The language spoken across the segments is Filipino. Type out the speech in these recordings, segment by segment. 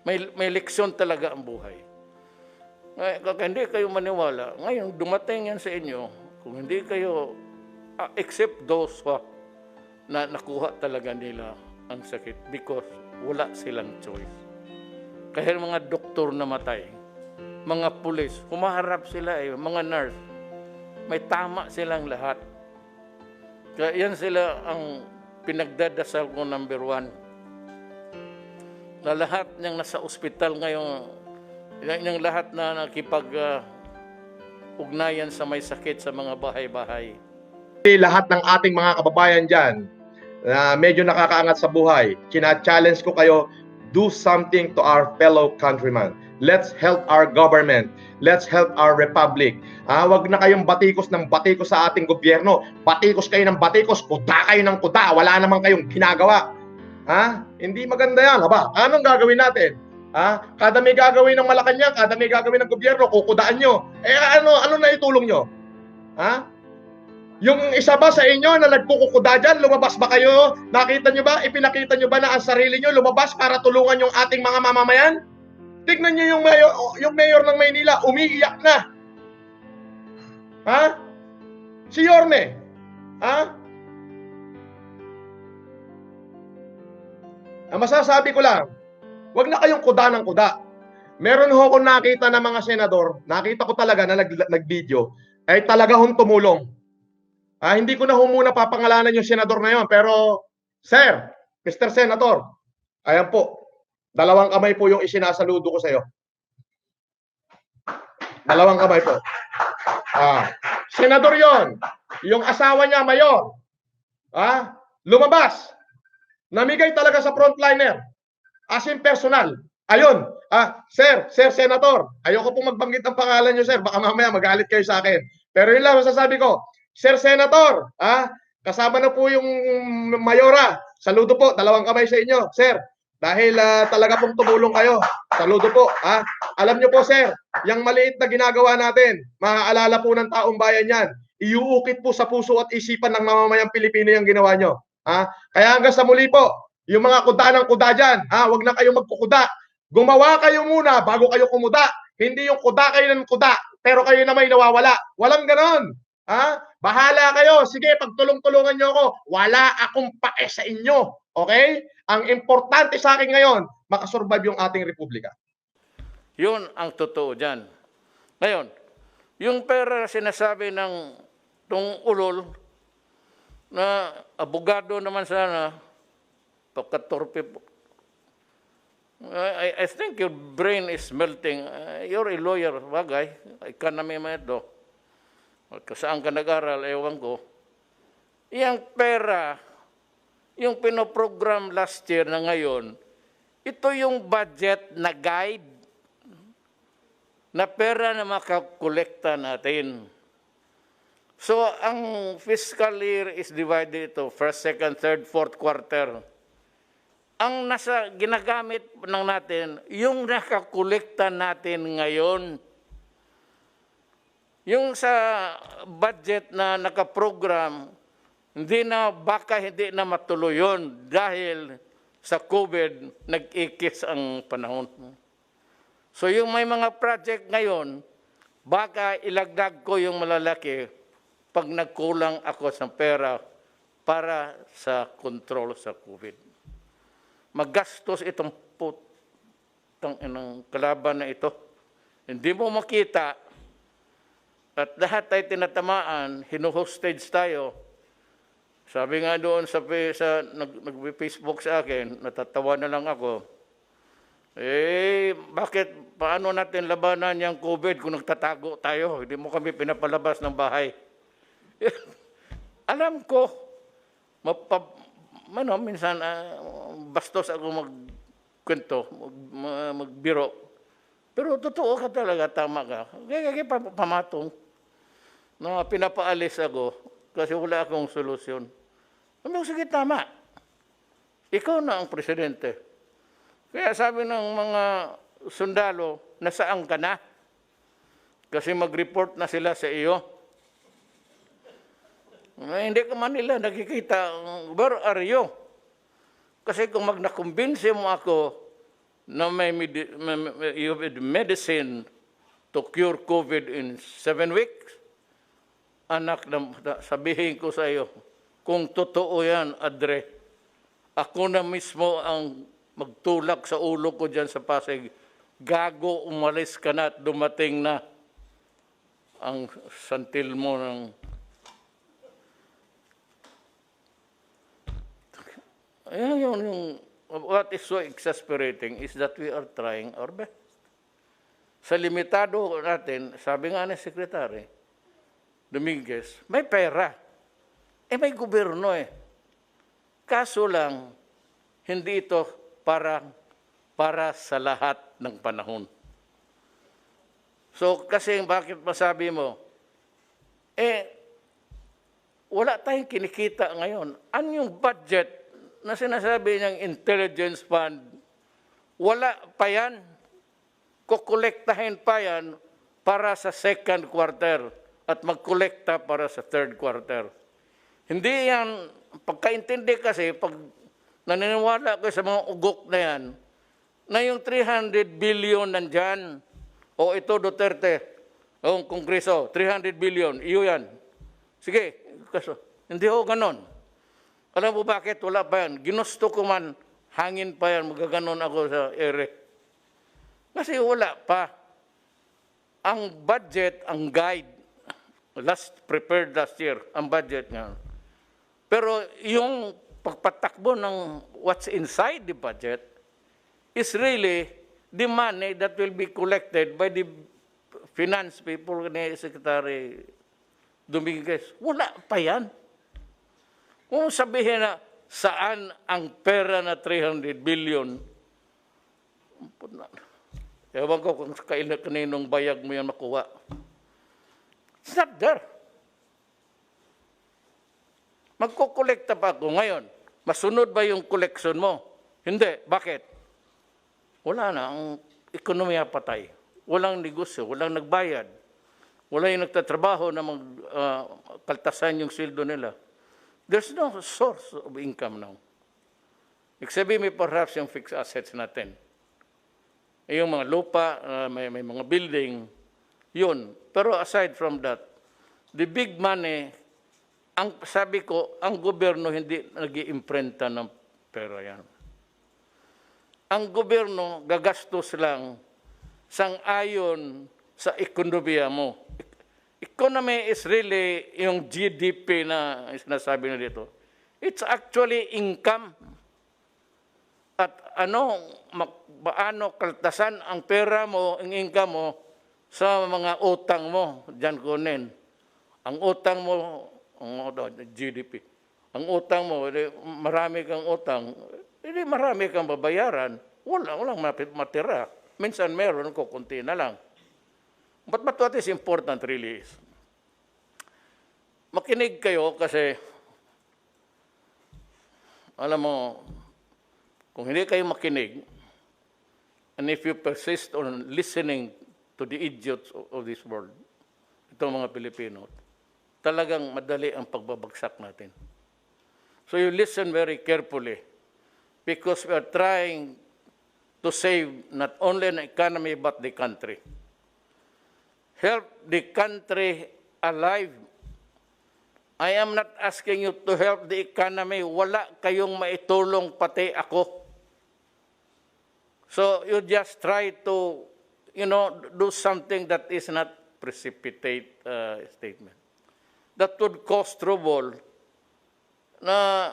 May leksyon talaga ang buhay. Kaya hindi kayo maniwala, ngayon dumating yan sa inyo, kung hindi kayo, except those na nakuha talaga nila ang sakit because wala silang choice. Kaya mga doktor namatay, mga pulis, humaharap sila mga nurse, may tama silang lahat. Kaya yan sila ang pinagdadasal ko number 1. Na lahat niyang nasa ospital ngayon, yung lahat na nakipag-ugnayan sa may sakit sa mga bahay-bahay. Lahat ng ating mga kababayan dyan na medyo nakakaangat sa buhay, challenge ko kayo, do something to our fellow countrymen. Let's help our government. Let's help our republic. Wag na kayong batikos ng batikos sa ating gobyerno. Batikos kayo ng batikos, kuda kayo ng kuda. Wala naman kayong ginagawa. Hindi maganda yan. Anong gagawin natin? Kada may gagawin ng Malacanang, kada may gagawin ng gobyerno, kukudaan nyo. Ano na itulong nyo? Yung isa ba sa inyo na nagkukukuda dyan, lumabas ba kayo? Nakita nyo ba? Ipinakita nyo ba na ang sarili nyo lumabas para tulungan yung ating mga mamamayan? Tignan nyo yung mayor ng Maynila, umiiyak na. Si Yorme. Ang masasabi ko lang, wag na kayong kuda ng kuda. Meron ho akong nakita ng mga senador, nakita ko talaga na nag-video, ay talaga hong tumulong. Hindi ko na muna papangalanan yung senador na yon, pero Sir, Mr. Senator, ayan po, 2 kamay po yung isinasaludo ko sa iyo. 2 kamay po. Senador yon, yung asawa niya, mayor, lumabas, namigay talaga sa frontliner, as in personal. Ayun, Sir Senator, ayoko pong magbanggit ang pangalan niyo, sir, baka mamaya magalit kayo sa akin. Pero yun lang masasabi ko, Sir Senator, kasama na po yung mayora. Saludo po, 2 kamay sa inyo, sir. Dahil talaga pong tumulong kayo. Saludo po. Alam niyo po, sir, yung maliit na ginagawa natin, maaalala po ng taong bayan yan. Iuukit po sa puso at isipan ng mamamayang Pilipino yung ginawa nyo. Kaya hanggang sa muli po, yung mga kuda ng kuda dyan, wag na kayong magkukuda. Gumawa kayo muna bago kayo kumuda. Hindi yung kuda kayo ng kuda, pero kayo na may nawawala. Walang ganon. Bahala kayo. Sige, pagtulong-tulungan nyo ako. Wala akong pake sa inyo. Okay? Ang importante sa akin ngayon, makasurvive yung ating republika. Yun ang totoo dyan. Ngayon, yung pera sinasabi ng tong ulol, na abogado naman sana, pagkatorpe po. I think your brain is melting. You're a lawyer, bagay. Economy mo ito. Saan ka nag-aral, ewan ko. Yang pera, yung pinoprogram last year na ngayon, ito yung budget na guide na pera na makakolekta natin. So, ang fiscal year is divided ito, first, second, third, fourth quarter. Ang ginagamit ng natin, yung nakakolekta natin ngayon. Yung sa budget na nakaprogram, baka hindi na matuloy yun dahil sa COVID, nag-ikis ang panahon. So yung may mga project ngayon, baka ilagdag ko yung malalaki pag nagkulang ako sa pera para sa control sa COVID. Magastos itong kalaban na ito. Hindi mo makita at lahat tayo tinatamaan, hinuhostage tayo. Sabi nga doon nag-Facebook sa akin, natatawa na lang ako. Paano natin labanan yung COVID kung nagtatago tayo? Hindi mo kami pinapalabas ng bahay. Alam ko, minsan bastos ako magkwento, magbiro. Pero totoo ka talaga, tama ka. Kaya pamatong na pinapaalis ako kasi wala akong solusyon. Sige, tama. Ikaw na ang presidente. Kaya sabi ng mga sundalo, nasaan ka na? Kasi mag-report na sila sa iyo. Hindi ka man nila nakikita, where are you? Kasi kung nakumbinse mo ako na you have medicine to cure COVID in 7 weeks, anak, sabihin ko sa iyo, kung totoo yan, Adre, ako na mismo ang magtulak sa ulo ko dyan sa Pasig. Gago, umalis ka na at dumating na ang santil mo ng... Ayan yung what is so exasperating is that we are trying our best. Sa limitado natin, sabi nga ni Secretary Dominguez, may pera. May gobyerno eh. Kaso lang, hindi ito para sa lahat ng panahon. So, kasi bakit masabi mo, wala tayong kinikita ngayon. Ano yung budget na sinasabi niyang intelligence fund, wala pa yan. Kukolektahin pa yan para sa second quarter at magkolekta para sa third quarter. Hindi yan, pagkaintindi kasi, pag naniniwala ko sa mga ugok na yan, na yung 300 billion nandyan, o ito Duterte, o Kongreso, 300 billion, iyo yan. Sige, kaso, hindi ho ganon. Alam mo bakit? Wala pa yan. Ginusto ko man, hangin pa yan, magaganon ako sa ere. Kasi wala pa. Ang budget, ang guide, prepared last year, ang budget nga. Pero yung pagpatakbo ng what's inside the budget is really the money that will be collected by the finance people ni Secretary Dominguez. Wala pa yan. Kung sabihin na saan ang pera na 300 billion, ewan ko kung kaninong bayag mo yan makuha. It's not there. Magkukolekta pa ako ngayon. Masunod ba yung collection mo? Hindi. Bakit? Wala na. Ang ekonomiya patay. Walang negosyo. Walang nagbayad. Wala yung nagtatrabaho na kaltasan yung sildo nila. There's no source of income now. Except may perhaps yung fixed assets natin. Yung mga lupa, may mga building, yun. Pero aside from that, the big money, ang sabi ko, ang gobyerno hindi nag-iimprenta ng pera yan. Ang gobyerno gagastos lang sang-ayon sa ekonomiya mo. Economy is really yung GDP na sinasabi na dito. It's actually income. At paano kaltasan ang pera mo, ang income mo, sa mga utang mo, dyan kunin. Ang utang mo, GDP. Ang utang mo, marami kang utang, hindi marami kang babayaran, walang matira. Minsan meron, kukunti na lang. But what is important really is, makinig kayo kasi, alam mo, kung hindi kayo makinig, and if you persist on listening to the idiots of this world, itong mga Pilipino, talagang madali ang pagbabagsak natin. So you listen very carefully because we are trying to save not only an economy but the country. Help the country alive. I am not asking you to help the economy. Wala kayong maitulong pati ako. So you just try to, do something that is not precipitate statement. That would cause trouble na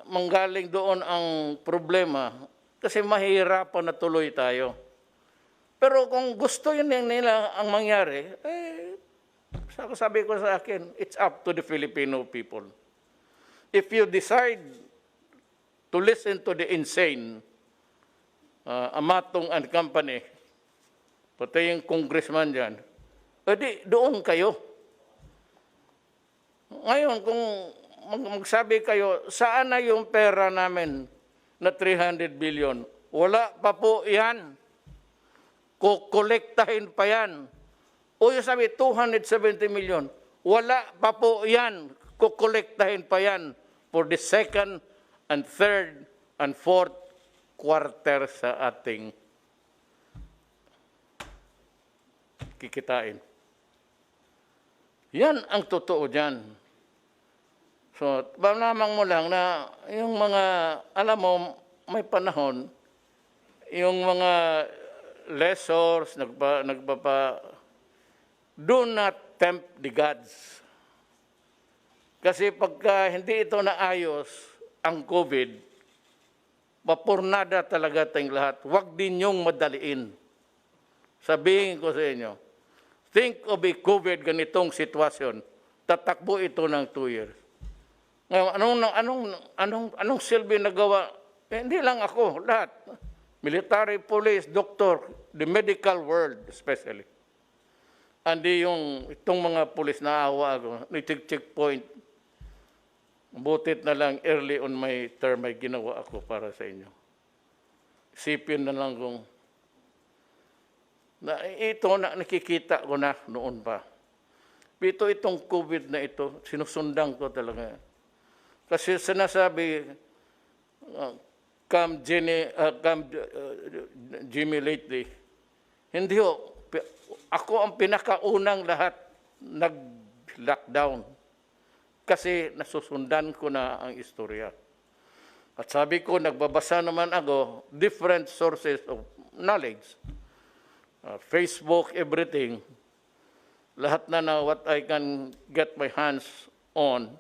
manggaling doon ang problema kasi mahihirapan na tuloy tayo. Pero kung gusto yun nila ang mangyari, sabi ko sa akin, it's up to the Filipino people. If you decide to listen to the insane, Amatong and company, pati yung congressman dyan, doon kayo. Ngayon, kung magsabi kayo, saan na yung pera namin na 300 billion? Wala pa po yan. Kukolektahin pa yan. O yung sabi, 270 million. Wala pa po yan. Kukolektahin pa yan for the second and third and fourth quarter sa ating kikitain. Yan ang totoo dyan. So, malamang mo lang na yung mga, alam mo, may panahon, yung mga lessors, do not tempt the gods. Kasi pagka hindi ito naayos, ang COVID, mapurnada talaga tayong lahat. Huwag din yung madaliin. Sabihin ko sa inyo, think of a COVID ganitong sitwasyon, tatakbo ito ng 2 years. Ngayon, anong silbi nagawa? Hindi lang ako, lahat. Military, police, doctor, the medical world especially. Andi itong mga police na awa ako, checkpoint. Butit na lang early on my term ay ginawa ako para sa inyo. Isipin na lang kung nakikita ko na noon pa. Itong COVID na ito, sinusundan ko talaga. Kasi sinasabi, come Jimmy lately, hindi ako ang pinakaunang lahat nag-lockdown. Kasi nasusundan ko na ang istorya. At sabi ko, nagbabasa naman ako, different sources of knowledge. Facebook, everything. Lahat na what I can get my hands on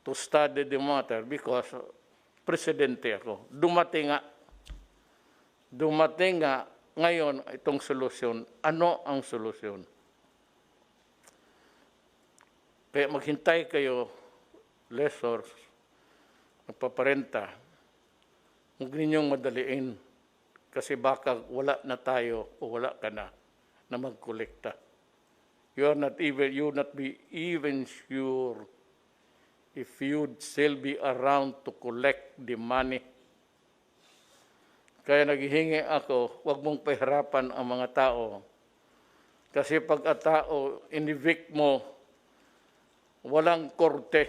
to study the matter because presidente ako. Dumating nga ngayon itong solusyon. Ano ang solusyon? Kaya maghintay kayo, lessors, nagpaparenta. Huwag ninyong madaliin kasi baka wala na tayo o wala ka na magkolekta. You not be even sure if you'd still be around to collect the money. Kaya naghihingi ako, huwag mong pahirapan ang mga tao. Kasi pag ang tao, in-evict mo, walang korte.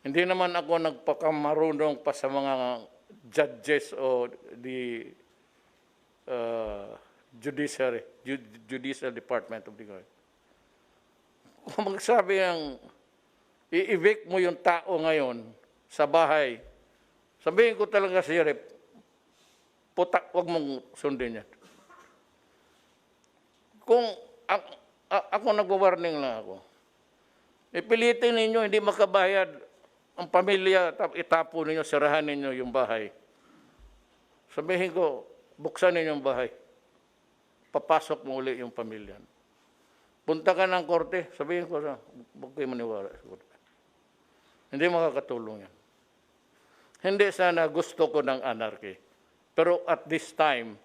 Hindi naman ako nagpakamarunong pa sa mga judges o the judicial department of the government. Kung magsabi ng i-evict mo yung tao ngayon sa bahay, sabihin ko talaga si Rep, huwag mong sundin yan. Kung ako nagwa-warning lang ako, ipilitin ninyo hindi makabayad ang pamilya, itapo ninyo, sirahan ninyo yung bahay. Sabihin ko, buksan ninyo yung bahay. Papasok mo uli yung pamilya. Punta ka ng korte, sabihin ko, huwag kayo maniwala sa korte. Hindi makakatulong yan. Hindi sana gusto ko ng anarchy. Pero at this time,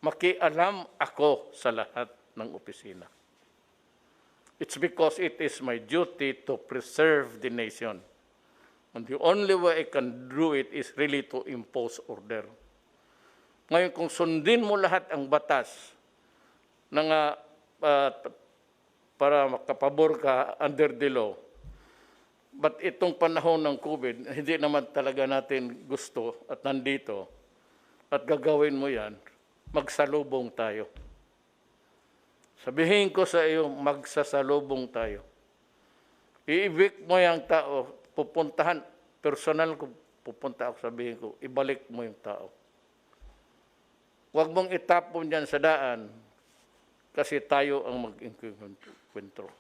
makialam ako sa lahat ng opisina. It's because it is my duty to preserve the nation. And the only way I can do it is really to impose order. Ngayon, kung sundin mo lahat ang batas na para makapabor ka under the law, but itong panahon ng COVID, hindi naman talaga natin gusto at nandito, at gagawin mo yan, magsalubong tayo. Sabihin ko sa iyo, magsasalubong tayo. I-evict mo yung tao, personal ko, pupunta ako, sabihin ko, ibalik mo yung tao. Huwag mong itapon yan sa daan, kasi tayo ang mag-inkwentro.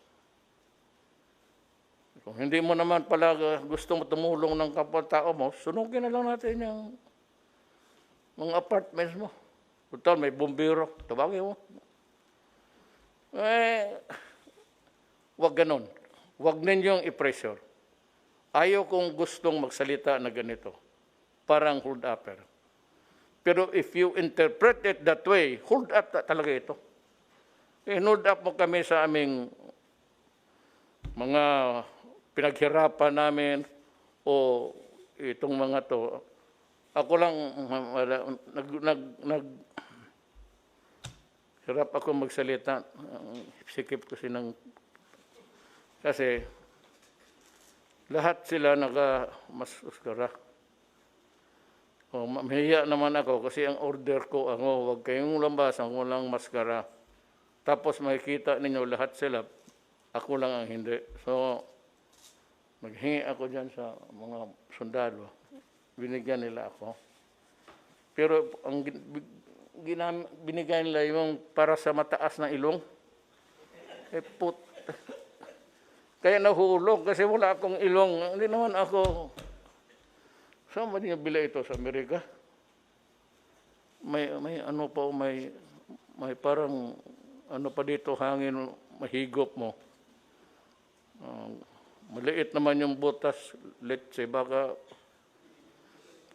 Kung hindi mo naman pala gusto mo tumulong ng kapwa-tao mo, sunugin na lang natin yung mga apartments mo. Total, may bumbiro, tawagin mo. Huwag ganon. Huwag ninyong i-pressure. Ayaw kong gustong magsalita na ganito. Parang hold-upper. Pero if you interpret it that way, hold up talaga ito. Hold up mo kami sa aming mga pinaghirapan namin o itong mga to. Ako lang, hirap ako magsalita. Sikip ko kasi lahat sila mas uskara. O, mahiya naman ako kasi ang order ko, huwag kayong lumabas, ang walang maskara. Tapos makikita ninyo lahat sila, ako lang ang hindi. So, naghingi ako dyan sa mga sundalo. Binigyan nila ako. Pero ang binigyan nila yung para sa mataas na ilong. Kaya nahulog kasi wala akong ilong. Hindi naman ako. Saan ba niya bila ito sa Amerika? May ano pa, may parang ano pa dito hangin, mahigop mo. Maliit naman yung butas, let's say, baka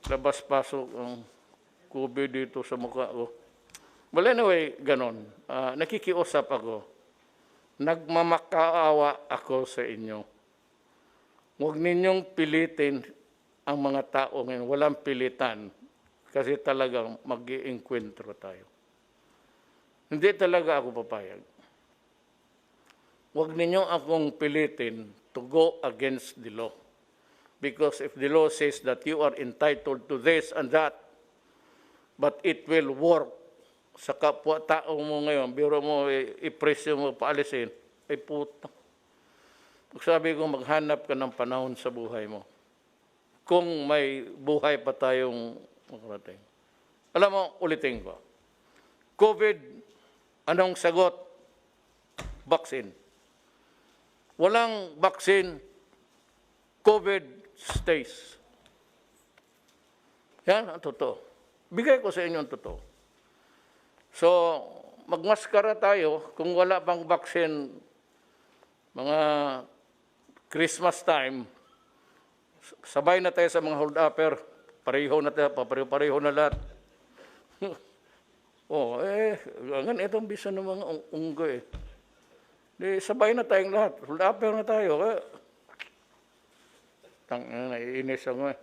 labas-pasok ang COVID dito sa mukha ko. Well, anyway, ganon. Nakikiusap ako. Nagmamakaawa ako sa inyo. Huwag ninyong pilitin ang mga tao ngayon. Walang pilitan. Kasi talagang mag-iengkwentro tayo. Hindi talaga ako papayag. Huwag ninyong akong pilitin to go against the law. Because if the law says that you are entitled to this and that, but it will work sa kapwa-tao mo ngayon, biro mo, ipresyo mo, paalisin, ay puta. Sabi ko, maghanap ka ng panahon sa buhay mo. Kung may buhay pa tayong makarating. Alam mo, ulitin ko. COVID, anong sagot? Vaccine. Walang vaccine, COVID stays. Yan ang totoo. Bigay ko sa inyo ang totoo. So, magmaskara tayo kung wala pang vaccine, mga Christmas time, sabay na tayo sa mga hold-upper, pareho na tayo, pareho na lahat. Itong bisa ng mga unggoy. Di, sabay na tayong lahat, hold-upper na tayo. Naiinis ako